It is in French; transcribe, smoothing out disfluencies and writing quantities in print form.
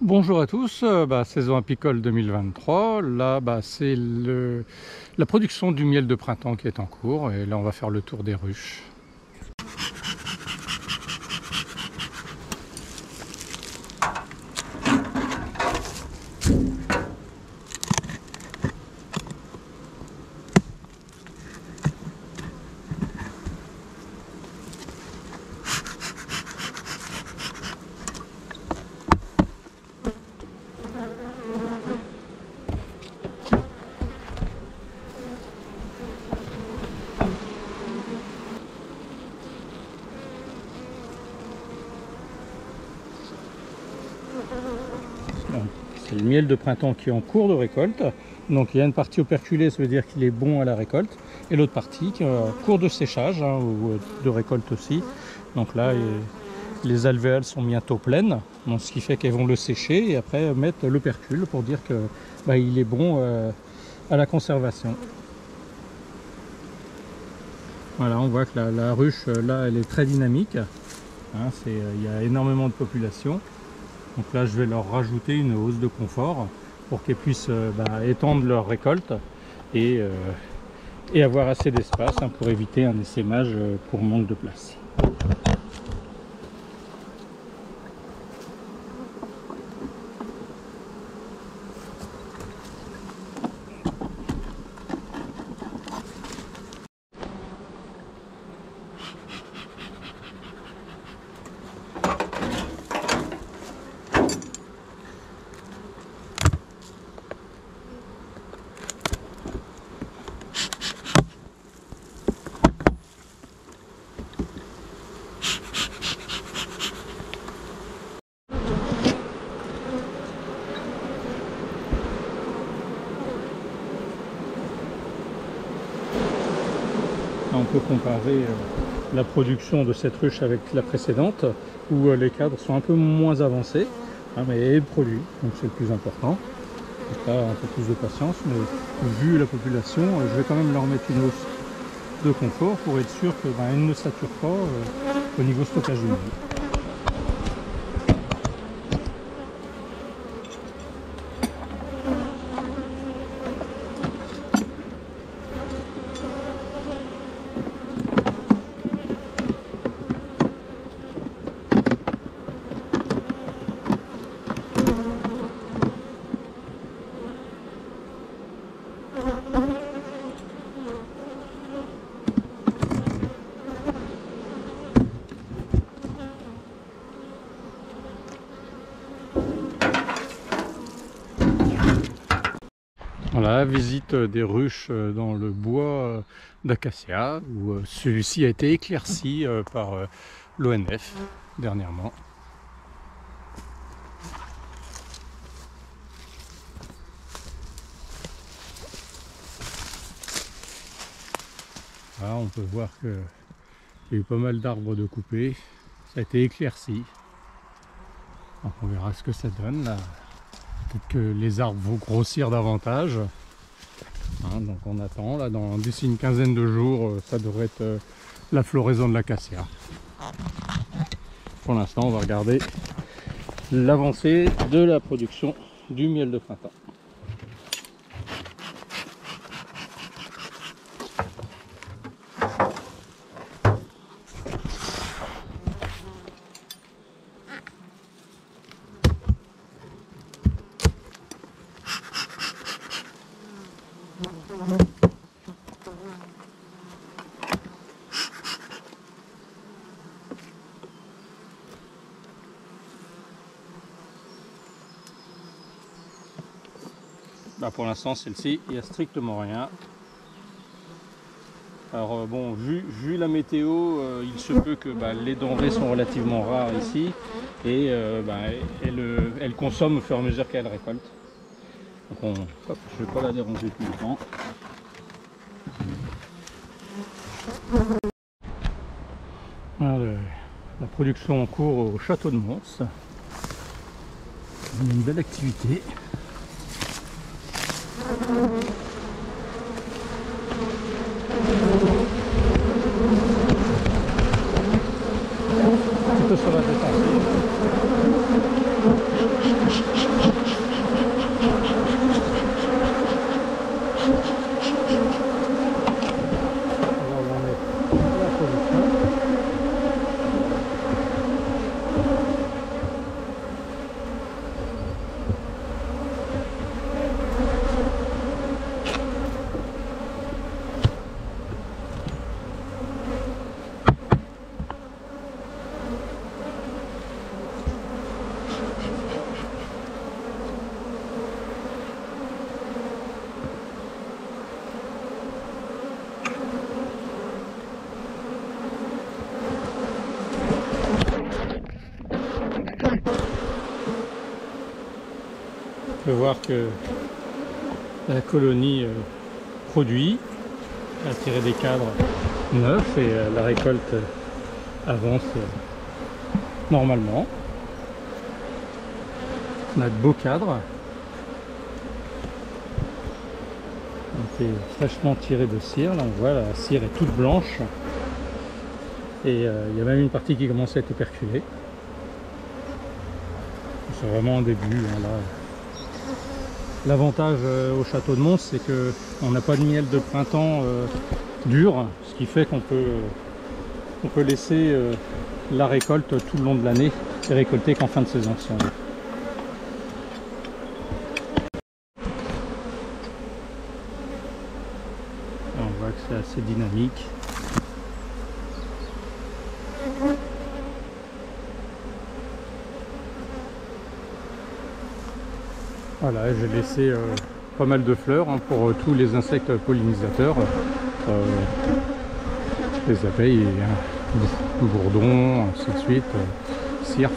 Bonjour à tous, saison apicole 2023, là c'est la production du miel de printemps qui est en cours et là on va faire le tour des ruches. C'est le miel de printemps qui est en cours de récolte. Donc il y a une partie operculée, ça veut dire qu'il est bon à la récolte, et l'autre partie qui est en cours de séchage, ou de récolte aussi. Donc là, les alvéoles sont bientôt pleines, donc ce qui fait qu'elles vont le sécher et après mettre l'opercule pour dire que il est bon à la conservation. Voilà, on voit que la ruche là, elle est très dynamique. Il y a énormément de population. Donc là, je vais leur rajouter une hausse de confort pour qu'elles puissent étendre leur récolte et avoir assez d'espace pour éviter un essaimage pour manque de place. On peut comparer la production de cette ruche avec la précédente où les cadres sont un peu moins avancés, mais elle produit, donc c'est le plus important. Donc là, un peu plus de patience, mais vu la population, je vais quand même leur mettre une hausse de confort pour être sûr qu'elle ne sature pas au niveau stockage du miel. Voilà, visite des ruches dans le bois d'acacia, où celui-ci a été éclairci par l'ONF dernièrement. Là, on peut voir qu'il y a eu pas mal d'arbres de coupés, ça a été éclairci. Donc on verra ce que ça donne là. Peut-être que les arbres vont grossir davantage. Donc on attend, là d'ici une quinzaine de jours, ça devrait être la floraison de l'acacia. Pour l'instant, on va regarder l'avancée de la production du miel de printemps. Pour l'instant, celle-ci, il n'y a strictement rien. Alors bon, vu la météo, il se peut que les denrées sont relativement rares ici et elles consomment au fur et à mesure qu'elles récoltent. Donc je ne vais pas la déranger plus longtemps. Voilà, la production en cours au château de Mons. Une belle activité. Plutôt sur la défensive. On peut voir que la colonie produit, a tiré des cadres neufs et la récolte avance normalement. On a de beaux cadres. On est fraîchement tiré de cire. Là on voit la cire est toute blanche. Et il y a même une partie qui commence à être perculée. C'est vraiment un début. Hein, là. L'avantage au château de Mons, c'est qu'on n'a pas de miel de printemps dur, ce qui fait qu'on peut laisser la récolte tout le long de l'année et récolter qu'en fin de saison. Si on veut. On voit que c'est assez dynamique. Voilà, j'ai laissé pas mal de fleurs hein, pour tous les insectes pollinisateurs, les abeilles, bourdons, ainsi de suite, cirques.